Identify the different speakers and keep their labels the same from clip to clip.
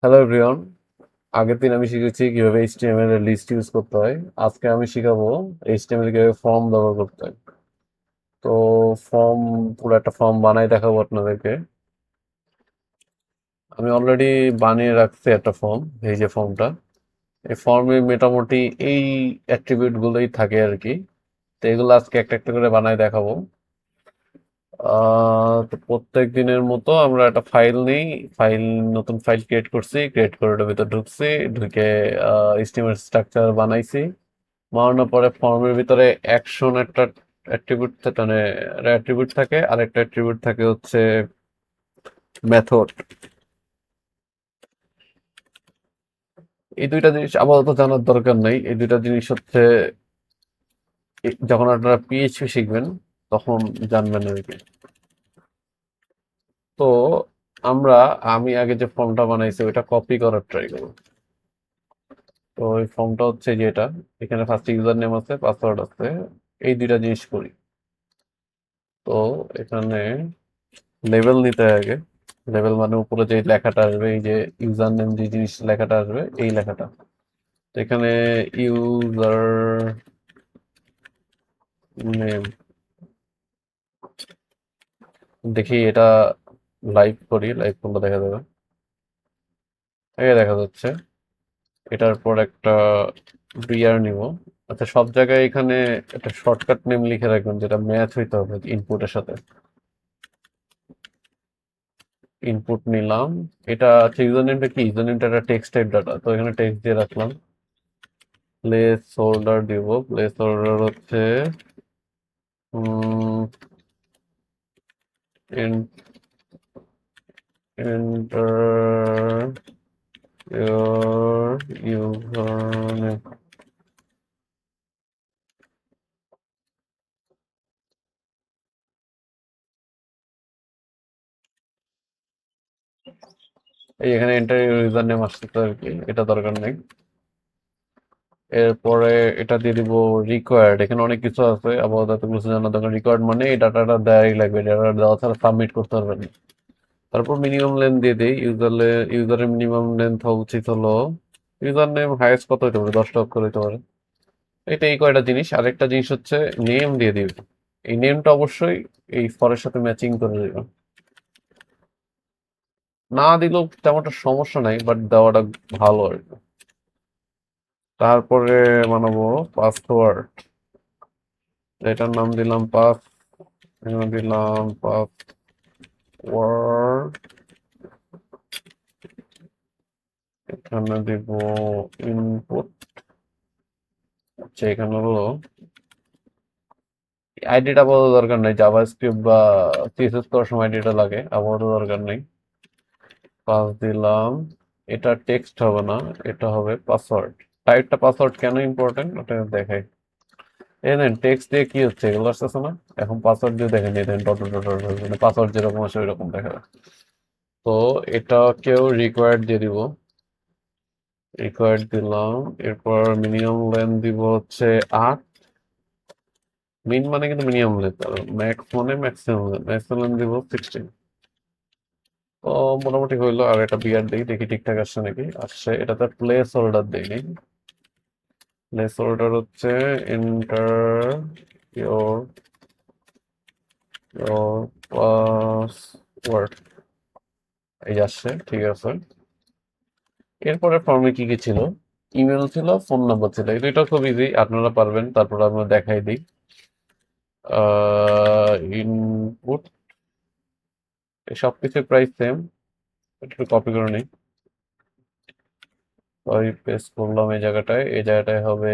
Speaker 1: Hello everyone. আগের দিন আমি শিখেছি কিভাবে এইচটিএমএল এর লিস্ট ইউজ করতে হয়। আজকে আমি শিখাবো এইচটিএমএল কিভাবে ফর্ম ব্যবহার করতে হয়। তো ফর্ম, পুরো একটা ফর্ম বানাই দেখাবো আপনাদেরকে। আমি অলরেডি বানিয়ে রাখছি একটা ফর্ম, এই যে ফর্মটা। এই ফর্মে মোটামুটি এই অ্যাট্রিবিউট গুলোই থাকে আর কি। তো এগুলো আজকে একটা একটা করে বানাই দেখাবো। তো প্রত্যেক দিনের মতো আমরা একটা ফাইল নেই। ফাইল, নতুন ফাইল ক্রিয়েট করছি, ক্রিয়েট করে ওটার ভিতর ঢুকছি, ঢুকে এইচটিএমএল স্ট্রাকচার বানাইছি। বানানোর পরে ফর্মের ভিতরে অ্যাকশন একটা অ্যাট্রিবিউট মানে অ্যাট্রিবিউট থাকে, আর একটা অ্যাট্রিবিউট থাকে হচ্ছে মেথড। এই দুইটা জিনিস আপাতত জানার দরকার নেই। এই দুইটা জিনিস হচ্ছে যখন আপনারা পিএইচপি শিখবেন তখন জানবেন আর কি। তো আমরা আমি আগে যে ফর্মটা বানাইছি ওইটা কপি করার ট্রাই করব। তো ওই ফর্মটা হচ্ছে যেটা, এখানে ফার্স্ট ইউজার নেম আছে, পাসওয়ার্ড আছে, এই দুইটা জিনিস করি। তো এখানে লেভেল নিতে হয় আগে। লেভেল মানে উপরে যে লেখাটা আসবে, এই যে ইউজার নেম যে জিনিস লেখাটা আসবে, এই লেখাটা। তো এখানে ইউজার নেম, দেখি এটা লাইভ করি, লাইভ করলে দেখা যাবে। এই দেখা যাচ্ছে। এটার পর একটা বিআর নিব। আচ্ছা, সব জায়গায় এখানে একটা শর্টকাট নেম লিখে রাখবেন যেটা ম্যাচ হইতে হবে ইনপুটের সাথে। ইনপুট নিলাম। এটা হচ্ছে ইউজার নেমটা কি, ইউজার নেমটা একটা টেক্সট টাইপ ডাটা, তো এখানে টেক্সট দিয়ে রাখলাম। প্লেস হোল্ডার দিব, প্লেস হোল্ডার হচ্ছে enter your username. এই এখানে enter your username আসছে, তো আর কি এটা দরকার নেই। এরপরে এটা দিয়ে দিব রিকোয়ার্ড। এখানে অনেক কিছু আছে, আপাতত এত কিছু জানা দরকার। রিকোয়ার্ড মানে এই ডাটাটা দেয়াই লাগবে, ডাটা দেওয়া ছাড়া সাবমিট করতে পারবেন না। তারপর মিনিমাম লেন্থ দিয়ে দিই। ইউজারের মিনিমাম লেন্থ হওয়া উচিত হলো, ইউজার নেম হাইয়েস্ট কত হইতে পারে, 10টা অক্ষর হইতে পারে। এটা এই কয়টা জিনিস। আরেকটা জিনিস হচ্ছে নেম দিয়ে দিবে। এই নেমটা অবশ্যই এই ফরের সাথে ম্যাচিং করে দিবে। না দিলেও তেমন একটা সমস্যা নাই, বাট দেওয়াটা ভালো আর কি। তারপরে বানাবো পাসওয়ার্ড। এটার নাম দিলাম পাস, এখানে দিলাম পাসওয়ার্ড, এখানে দিব ইনপুট। আচ্ছা, এখানে হলো আইডিটা আপাতত দরকার নেই, জাভাস্ক্রিপ্ট বা সিএসএস করার সময় আইডিটা লাগে, আপাতত দরকার নেই। পাস দিলাম। এটা টেক্সট হবে না, এটা হবে পাসওয়ার্ড। টাইপটা পাসওয়ার্ড কেন ইম্পর্টেন্ট ওটা দেখাই। এই দেন টেক্সট দিয়ে কি হচ্ছে, এগুলো আসতেছে না। এখন পাসওয়ার্ড দিয়ে দেখেন, এই দেন ডট ডট ডট ডট, মানে পাসওয়ার্ড যেরকম আসে ওইরকম দেখাবে। তো এটাকেও রিকোয়ার্ড দিয়ে দিব। রিকোয়ার্ড দিলাম। এরপর মিনিমাম লেন্থ দিব হচ্ছে 8। মিন মানে কিন্তু মিনিমাম লেন্থ, আর ম্যাক্স মানে ম্যাক্সিমাম লেন্থ। ম্যাক্সিমাম লেন্থ দিব 16। তো মোটামুটি হইলো। আর এটা বিয়ার দিই, দেখি ঠিকঠাক আসছে নাকি। আসছে। এটাতে প্লেস হোল্ডার দিইনি। প্লেস হোল্ডার হচ্ছে এন্টার ইয়োর ইয়োর পাসওয়ার্ড। এই আসছে, ঠিক আছে। এরপরে ফর্মে কি কি ছিল, ইমেল ছিল, ফোন নাম্বার ছিল। এই দুইটা খুব ইজি, আপনারা পারবেন। তারপর আমরা দেখাই দিই। ইনপুট, সবকিছু প্রায় সেম। একটু কপি করে নিই, ওই পেস্ট করলাম এই জায়গাটায়। এই জায়গাটায় হবে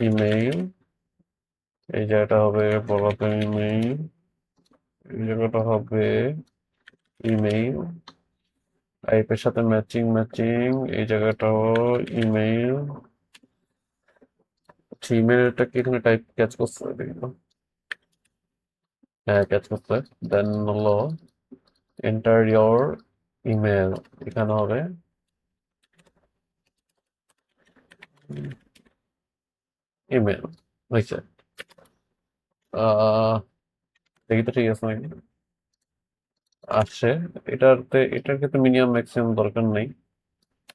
Speaker 1: ইমেইল, এই জায়গাটা হবে বলতে ইমেইল, এই জায়গাটা হবে ইমেইল, টাইপের সাথে ম্যাচিং ম্যাচিং, এই জায়গাটাও ইমেইল। আচ্ছা, ইমেইলটা কি এখানে টাইপ ক্যাচ করছে দেখি তো। হ্যাঁ, ক্যাচ করছে। দেন হলো এন্টার ইয়োর ইমেল, এখানে হবে ইমেল। হয়েছে। আহ দেখি তো ঠিক আছে নাকি। আসছে। এটার ক্ষেত্রে মিনিমাম ম্যাক্সিমাম দরকার নেই,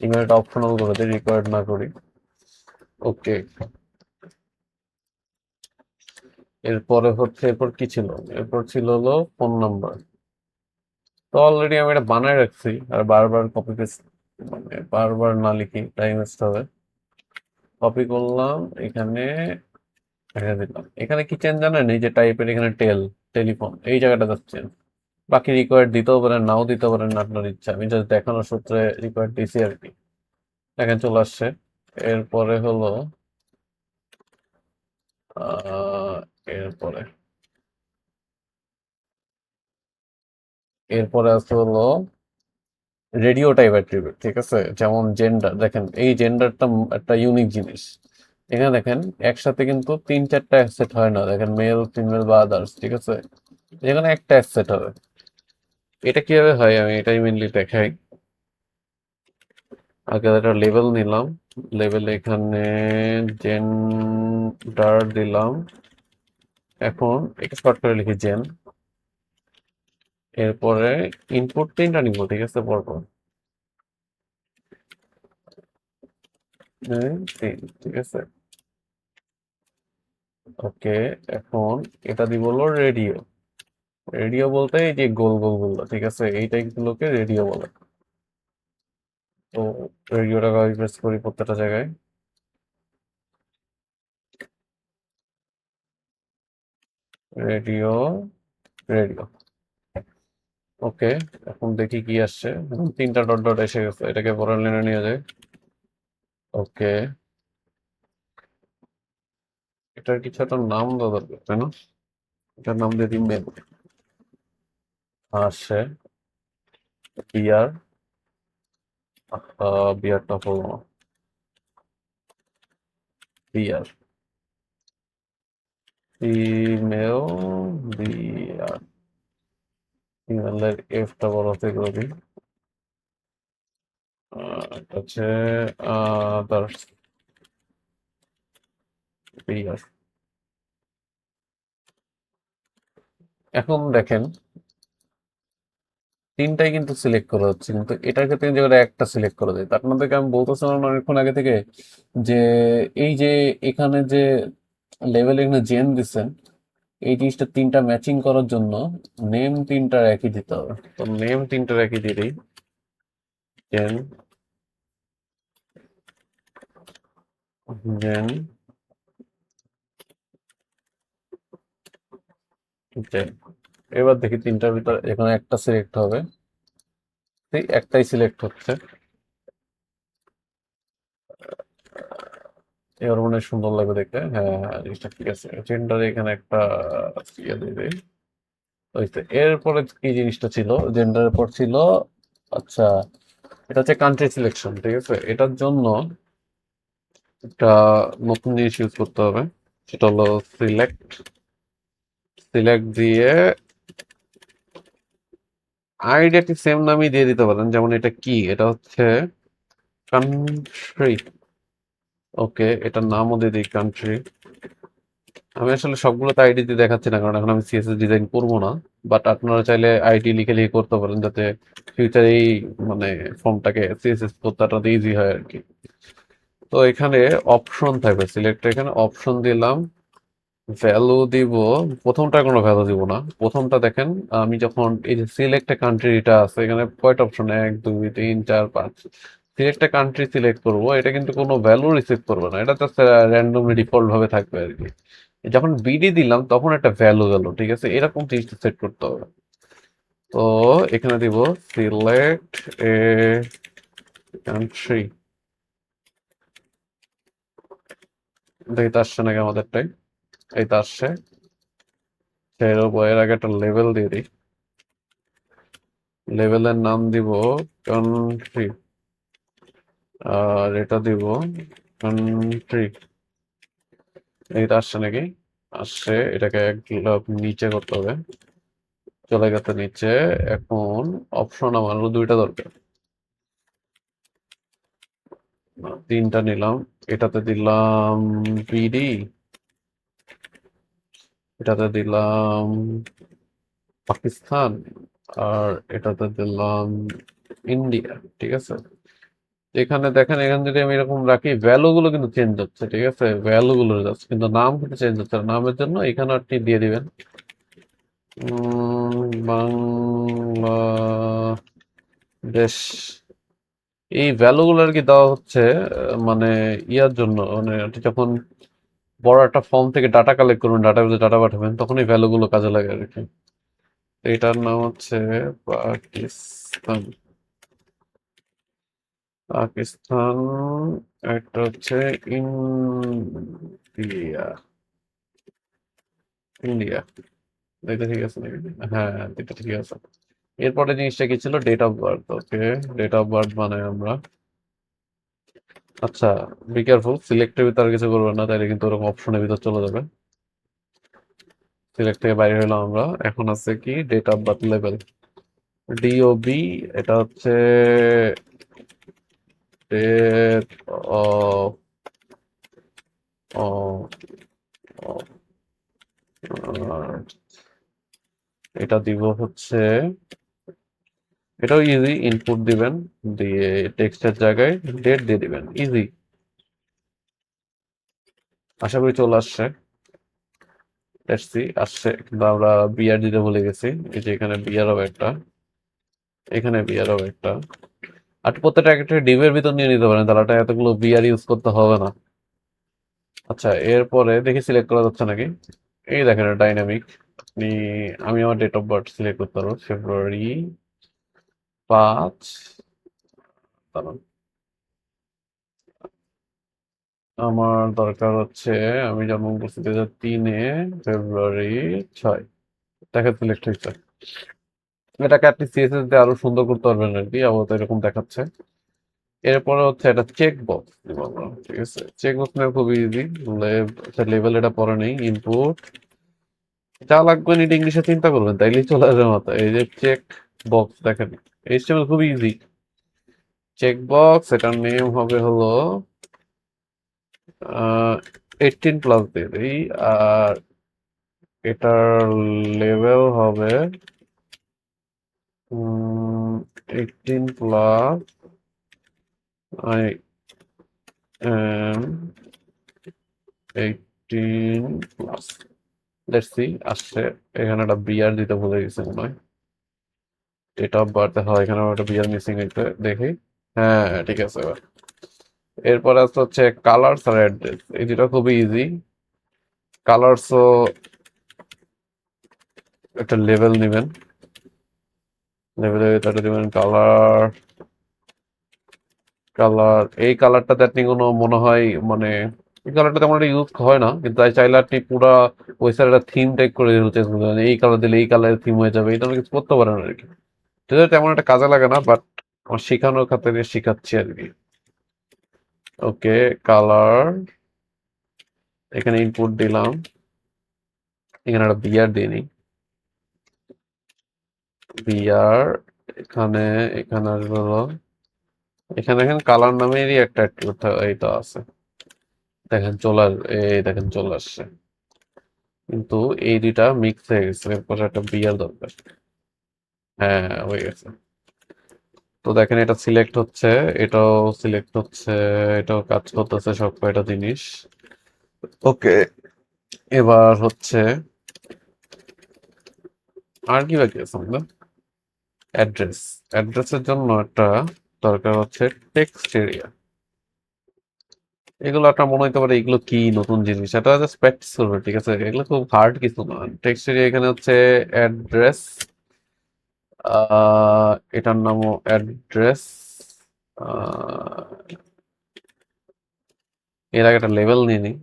Speaker 1: এখানে এটা অপশনাল করে দিই, রিকোয়ার্ড না করি। ওকে, এরপর কি ছিল? এরপর ছিল হলো ফোন নাম্বার। তো অলরেডি আমি এটা বানায় রাখছি, আর বারবার কপি পেস্ট, মানে বারবার না লিখি, টাইম ওয়েস্ট হবে। কপি করলাম, এখানে রেখে দিলাম। এখানে কি চেঞ্জ জানেন? এই যে টাইপের এখানে টেলিফোন এই জায়গাটা যাচ্ছে। বাকি রিকোয়ার্ড দিতেও পারেন, নাও দিতে পারেন, আপনার ইচ্ছা। আমি জাস্ট দেখানোর সূত্রে রিকোয়ার্ড দিছি আর কি। দেখেন চলে আসছে। এরপরে হলো আহ, এরপরে এরপরে আছে হলো রেডিও টাইপ অ্যাট্রিবিউট, ঠিক আছে? যেমন জেন্ডার, দেখেন এই জেন্ডারটা একটা ইউনিক জিনিস। এখানে দেখেন একসাথে কিন্তু 3-4টা অ্যাসেট হয় না, দেখেন মেল ফিমেল বা আদার্স, ঠিক আছে? এখানে একটা অ্যাসেট হবে। এটা কিভাবে হয় আমি এটাই মেনলি দেখাই। আগে একটা লেভেল নিলাম, লেভেল এখানে জেন্ডার দিলাম। এখন এটা শর্ট করে লিখি জেন। এরপরে ইনপুট 3টা নিব, ঠিক আছে? পরপর তিন, ঠিক আছে? ওকে, এখন এটা দিব হলো রেডিও। রেডিও বলতে এই যে গোল গোল গুলো, ঠিক আছে? এই টাইপগুলোকে রেডিও বলে। তো রেডিওটা প্রেস করি প্রত্যেকটা জায়গায়। Radio, radio. ওকে, এখন দেখি কি আসছে। এখন 3টা ডট ডট এসে গেছে, এটাকে পরের লাইনে নিয়ে যায়। ওকে, এটার কিছু একটা নাম দেওয়া দরকার, তাই না? এটার নাম দিয়ে দিন মেল। আসছে বিয়ার, বিয়ারটা হলো না, বিয়ার, ফিমেল, বিয়ার। ফিমেলের এফটা বড় হাতে করে দিই। এটা হচ্ছে আদার্স, বিয়ার। এখন দেখেন 3টাই কিন্তু সিলেক্ট করা হচ্ছে, কিন্তু এটার ক্ষেত্রে কিন্তু এবার একটা সিলেক্ট করা যায়। তার আপনাদেরকে আমি বলতেছিলাম না অনেকক্ষণ আগে থেকে যে এই যে এখানে যে লেভেল এখানে জেন দিচ্ছেন, এই জিনিসটা 3টা ম্যাচিং করার জন্য নেম 3টার একই দিতে হবে। তো নেম 3টার একই দিয়ে দিই, জেন, জেন, জেন। এবার দেখি 3টার ভিতর এখানে একটা সিলেক্ট হবে। এই একটাই সিলেক্ট হচ্ছে। এবার মনে হয় সুন্দর লাগবে দেখতে। হ্যাঁ হ্যাঁ, জিনিসটা ঠিক আছে। জেন্ডার এখানে একটা ইয়ে দিয়ে দিই। হইছে। এরপরে কি জিনিসটা ছিল? জেন্ডারের পর ছিল, আচ্ছা, এটা হচ্ছে কান্ট্রি সিলেকশন, ঠিক আছে? এটার জন্য একটা নতুন জিনিস ইউজ করতে হবে, সেটা হলো সিলেক্ট। সিলেক্ট দিয়ে আইডিয়া ঠিক সেম নামই দিয়ে দিতে পারেন, যেমন এটা কি, এটা হচ্ছে কান্ট্রি। ওকে, এটার নামও দিয়ে দিই কান্ট্রি। আমি আসলে সবগুলোতে আইডি দিয়ে দেখাচ্ছি না, কারণ এখন আমি সিএসএস ডিজাইন করবো না। বাট আপনারা চাইলে আইডি লিখে লিখে করতে পারেন, যাতে ফিউচারে এই মানে ফর্মটাকে সিএসএস করতে ইজি হয় আর কি। তো এখানে অপশন থাকবে, সিলেক্ট, এখানে অপশন দিলাম, ভ্যালু দিব। প্রথমটা কোনো ভ্যালু দিব না। প্রথমটা দেখেন, আমি যখন এই যে সিলেক্ট কান্ট্রিটা আছে, এখানে কয়টা অপশন, 1 2 3 4 5। সিলেক্ট কান্ট্রি সিলেক্ট করব, এটা কিন্তু কোনো ভ্যালু রিসিভ করবে না, এটা জাস্ট র্যান্ডমলি ডিফল্ট ভাবে থাকবে আর কি। যখন বিডি দিলাম তখন একটা ভ্যালু গেল, ঠিক আছে? এরকম জিনিসটা সেট করতে হবে। তো এখানে দিব সিলেক্ট এ কান্ট্রি। দেখি তো আসছে নাকি আমাদেরটাই। এই তো আসছে। এর এর আগে একটা লেভেল দিয়ে দিই। লেভেলের নাম দিব কান্ট্রি, আর এটা দিব কান্ট্রি। এটা আসছে নাকি? আসছে। এটাকে এক লাফ নিচে করতে হবে, চলে গেছে নিচে। এখন অপশন আমার আরো 2টা দরকার, 3টা নিলাম। এটাতে দিলাম বিডি, এটাতে দিলাম পাকিস্তান, আর এটাতে দিলাম ইন্ডিয়া। ঠিক আছে, এখানে দেখেন, এখানে যদি আমি এরকম রাখি, ভ্যালু গুলো কিন্তু চেঞ্জ হচ্ছে। ঠিক আছে, ভ্যালু গুলো যাচ্ছে কিন্তু নাম কিন্তু চেঞ্জ হচ্ছে না। নামের জন্য এখানে আপনি দিয়ে দিবেন বাংলাদেশ। এই ভ্যালু গুলো আর কি দেওয়া হচ্ছে মানে ইয়ার জন্য, মানে আপনি যখন বড় একটা ফর্ম থেকে ডাটা কালেক্ট করবেন, ডাটাবেজে ডাটা পাঠাবেন, তখন এই ভ্যালু গুলো কাজে লাগে আর কি। তো এটার নাম হচ্ছে পাকিস্তান। পাকিস্তান। একটা হচ্ছে ইন্ডিয়া। ইন্ডিয়া। এটা ঠিক আছে নাকি? হ্যাঁ, এটা ঠিক আছে। এরপরে জিনিসটা কি ছিল? Date of birth. Okay, date of birth মানে আমরা, আচ্ছা, বি কেয়ারফুল, সিলেক্টের ভিতরে কিছু করবেন না, তাইলে কিন্তু ওরকম অপশনের ভিতর চলে যাবে। সিলেক্ট থেকে বাইরে হলাম আমরা। এখন আছে কি? Date of birth level, DOB. এটা হচ্ছে ডেট অফ এটা দিব হচ্ছে, এটাও ইজি। ইনপুট দিবেন, দিয়ে টেক্সটের জায়গায় ডেট দিয়ে দিবেন। ইজি। আশা করি চলে আসছে। এসছি, আসছে, কিন্তু আমরা বিয়ার দিতে ভুলে গেছি। এই যে এখানে বিয়ারও একটা, এখানে বিয়ারও একটা। আর প্রত্যেকটা একটা ডিবের ভিতর নিয়ে নিতে পারেন, তাহলে এতগুলো বিয়ার ইউজ করতে হবে না। আচ্ছা, এরপরে দেখি সিলেক্ট করা যাচ্ছে নাকি। এই দেখেন ডাইনামিক। আপনি, আমি আমার ডেট অফ বার্থ সিলেক্ট করতে পারবো, ফেব্রুয়ারি 5। দাঁড়ান, আমার দরকার হচ্ছে, আমি জন্ম করছি 2003-এ, ফেব্রুয়ারি 6। দেখা সিলেক্ট হয়েছে। এটাকে আপনি সিএসএস দিয়ে আরো সুন্দর করতে পারবেন আর কি, আপাতত এরকম দেখাচ্ছে। এরপরে হচ্ছে এটা চেক বক্স দিব আমরা। ঠিক আছে, চেক বক্স নেওয়া খুবই ইজি। লেভেল এটা পরে নেই। ইনপুট যা লাগবে এটা ইংলিশে চিন্তা করবেন, তাইলেই চলে আসবে মাথায়। এই যে চেক বক্স দেখেন, এইচটিএমএল খুবই ইজি। চেক বক্স, এটার নেম হবে হলো 18+ দিয়ে দিই। আর এটার লেভেল হবে 18+, আই এম 18+। লেটস সি আসছে। এখানে একটা বিয়ার দিতে ভুলে গেছে মনে হয়। ডেট অফ বার্থ, হয় এখানে একটা বিয়ার মিসিং হইতে দেখি। হ্যাঁ, ঠিক আছে এবার। এরপর আছে হচ্ছে কালার্স আর অ্যাড্রেস। এই দুটো খুবই ইজি। কালার্সও একটা লেভেল নেবেন, লেভেলের ভিতরে দিবেন কালার। কালার, এই কালারটাতে আপনি কোনো মনে হয় মানে, এই কালারটা তেমন একটা ইউজ হয় না, কিন্তু তাই চাইলে আপনি পুরা ওয়েবসাইট থিম টাইপ করে দিতে চাইছেন, এই কালার দিলে এই কালারের থিম হয়ে যাবে, এটা আপনি কিছু করতে পারেন আর কি। যদিও তেমন একটা কাজে লাগে না, বাট আমার শেখানোর খাতিরে শেখাচ্ছি আর কি। ওকে, কালার, এখানে ইনপুট দিলাম। এখানে একটা বিয়ার দিয়ে নিই। বিয়ার, এখানে, এখানে আসবে হলো, এখানে দেখেন কালার নামেরই একটা এই তো আছে। দেখেন চলে এই দেখেন চলে আসছে, কিন্তু এই দুইটা মিক্স হয়ে গেছে। এরপরে একটা বিয়ার দরকার। হ্যাঁ, হয়ে গেছে। তো দেখেন এটা সিলেক্ট হচ্ছে, এটাও সিলেক্ট হচ্ছে, এটাও কাজ করতেছে সব কয়টা জিনিস। ওকে, এবার হচ্ছে আর কি বাকি আছে আমাদের? অ্যাড্রেস। অ্যাড্রেসের জন্য একটা দরকার হচ্ছে টেক্সট এরিয়া। এগুলো একটা মনে হতে পারে এগুলো কি নতুন জিনিস, এটা জাস্ট প্র্যাকটিস করবে। ঠিক আছে, এগুলো খুব হার্ড কিছু না। টেক্সট এরিয়া, এখানে হচ্ছে অ্যাড্রেস, এটার নামও অ্যাড্রেস। এর আগে একটা লেভেল নিয়ে নিই।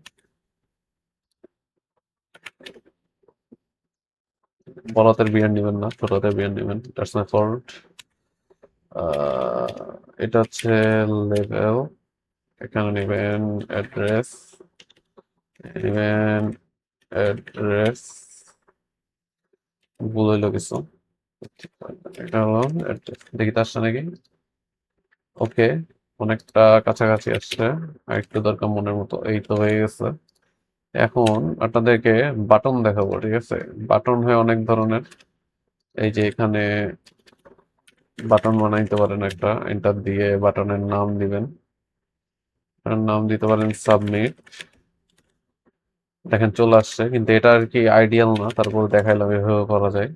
Speaker 1: বড় হাতের বিয়ার নেবেন না, ছোট হাতের বিয়ার নেবেন, দ্যাটস মাই ফল্ট। এটা হচ্ছে লেভেল। এখানে নেবেন অ্যাড্রেস, নেবেন অ্যাড্রেস, ভুল হইলো কিছু। এটা হলো অ্যাড্রেস, দেখি তো আসছে নাকি। ওকে, অনেকটা কাছাকাছি আসছে। আর একটু দরকার মনের মতো, এই তো হয়ে গেছে। এখন আপনাদেরকে বাটন দেখাবো। ঠিক আছে, বাটন হয় অনেক ধরনের। এই যে এখানে বাটন বানাইতে পারেন, একটা এন্টার দিয়ে বাটনের নাম দিবেন, নাম দিতে পারেন সাবমিট। দেখেন চলে আসছে, কিন্তু এটা আর কি আইডিয়াল না, তারপর দেখাইলাম এভাবে করা যায়।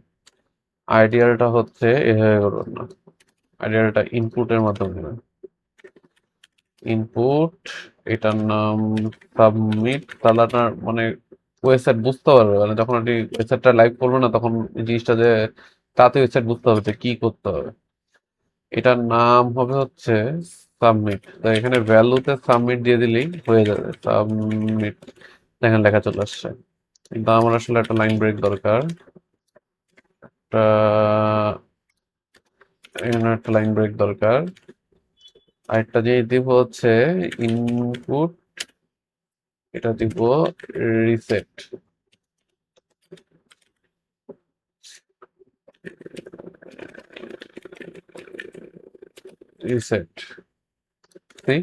Speaker 1: আইডিয়ালটা হচ্ছে এভাবে করবেন না, আইডিয়ালটা ইনপুটের মাধ্যমে দিবেন। ইনপুট, এটার নাম সাবমিট, তাহলে আপনার মানে ওয়েবসাইট বুঝতে পারবে, মানে যখন আপনি ওয়েবসাইটটা লাইভ করবেন না তখন এই জিনিসটা যে তাতে ওয়েবসাইট বুঝতে হবে যে কি করতে হবে। এটার নাম হবে হচ্ছে সাবমিট, তো এখানে ভ্যালুতে সাবমিট দিয়ে দিলেই হয়ে যাবে সাবমিট। দেখেন লেখা চলে আসছে, কিন্তু আমার আসলে একটা লাইন ব্রেক দরকার। এখানে একটা লাইন ব্রেক দরকার। আরেকটা জিনিস দিব হচ্ছে ইনপুট, এটা দিব রিসেট। রিসেট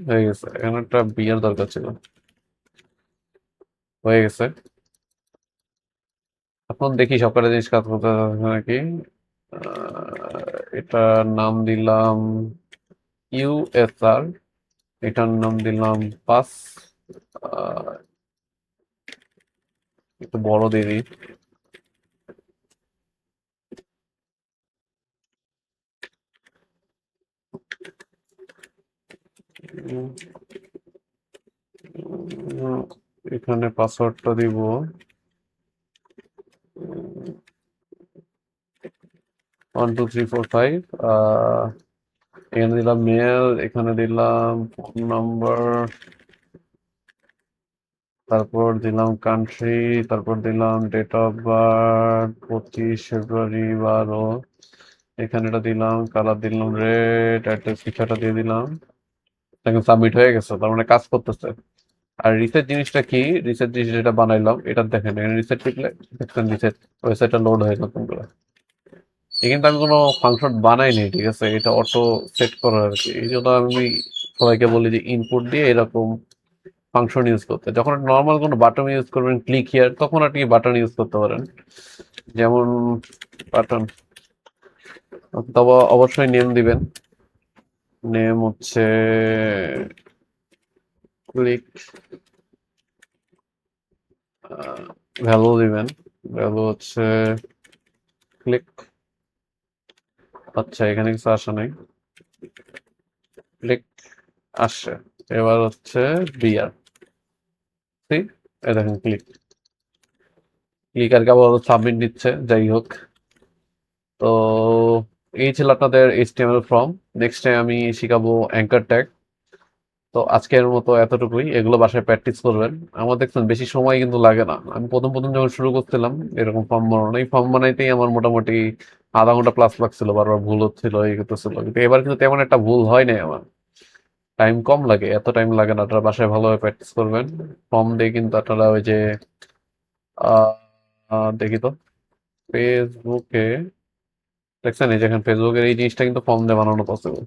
Speaker 1: হয়ে গেছে, এখানে একটা বিয়ের দরকার ছিল, হয়ে গেছে। এখন দেখি সবকটা জিনিস কাজ করতে পারছে নাকি। এটার নাম দিলাম ইউএসআর, এটার নাম দিলাম পাস, একটু বড় দিয়ে দিই। উম, এখানে পাসওয়ার্ডটা দিব 1 2 3 4 5। এখানে দিলাম মেল, এখানে দিলাম ফোন নাম্বার, তারপর দিলাম কান্ট্রি, তারপর দিলাম ডেট অফ বার্থ 25 ফেব্রুয়ারি 12। এখানে এটা দিলাম, কালার দিলাম রেড, অ্যাড্রেস কিছুটা দিয়ে দিলাম। দেখেন সাবমিট হয়ে গেছে, তার মানে কাজ করতেছে। আর রিসেট জিনিসটা কি, রিসেট জিনিস যেটা বানাইলাম এটা দেখেন, এখানে রিসেট টিপলে দেখছেন রিসেট ওয়েবসাইটটা লোড হয়ে নতুন করে। এই কিন্তু আমি কোনো ফাংশন বানাইনি, ঠিক আছে, এটা অটো সেট করা আর কি। এই জন্য আমি সবাইকে বলি যে ইনপুট দিয়ে এরকম ফাংশন ইউজ করতে। যখন নর্মাল কোনো বাটন ইউজ করবেন ক্লিক হিয়ার, তখন আপনি বাটন ইউজ করতে পারেন, যেমন বাটন। তবে অবশ্যই নেম দিবেন, নেম হচ্ছে ক্লিক, ভ্যালু দিবেন, ভ্যালু হচ্ছে ক্লিক। আচ্ছা এখানে কিছু আসা নাই, ক্লিক আসছে। এবার হচ্ছে বিয়ার, ঠিক, এই দেখেন ক্লিক, ক্লিক আর কি আবার সাবমিট দিচ্ছে। যাই হোক, তো এই ছিল আপনাদের এইচটিএমএল ফর্ম। নেক্সট টাইম আমি শিখাবো অ্যাঙ্কার ট্যাগ। তো আজকের মতো এতটুকুই, এগুলো বাসায় প্র্যাকটিস করবেন। আমার দেখছেন বেশি সময় কিন্তু লাগে না। আমি প্রথম প্রথম যখন শুরু করছিলাম এরকম ফর্ম বানানো, এই ফর্ম বানাইতেই আমার মোটামুটি আধা ঘন্টা প্লাস লাগছিল, বারবার ভুল হচ্ছিল, এই করতেছিল। কিন্তু এবার কিন্তু তেমন একটা ভুল হয় নাই আমার, টাইম কম লাগে, এত টাইম লাগে না। আপনারা বাসায় ভালোভাবে প্র্যাকটিস করবেন। ফর্ম দিয়ে কিন্তু আপনারা ওই যে দেখি তো ফেসবুকে, দেখছেন এই যেখানে ফেসবুকের এই জিনিসটা কিন্তু ফর্ম দিয়ে বানানো পসিবল।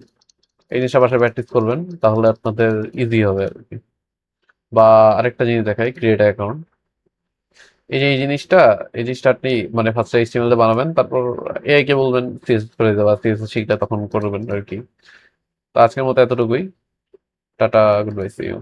Speaker 1: এই জিনিসটা বাসায় প্র্যাকটিস করবেন, তাহলে আপনাদের ইজি হবে আর কি। বা আরেকটা জিনিস দেখাই, ক্রিয়েট অ্যাকাউন্ট। এই যে এই জিনিসটা আপনি মানে ফার্স্টে এইচটিএমএল দিয়ে বানাবেন, তারপর এআই কে বলবেন সিএসএস করে দেওয়া, সিএসএস শিখলে তখন করবেন আর কি। তো আজকের মতো এতটুকুই, tata, good bye, see you.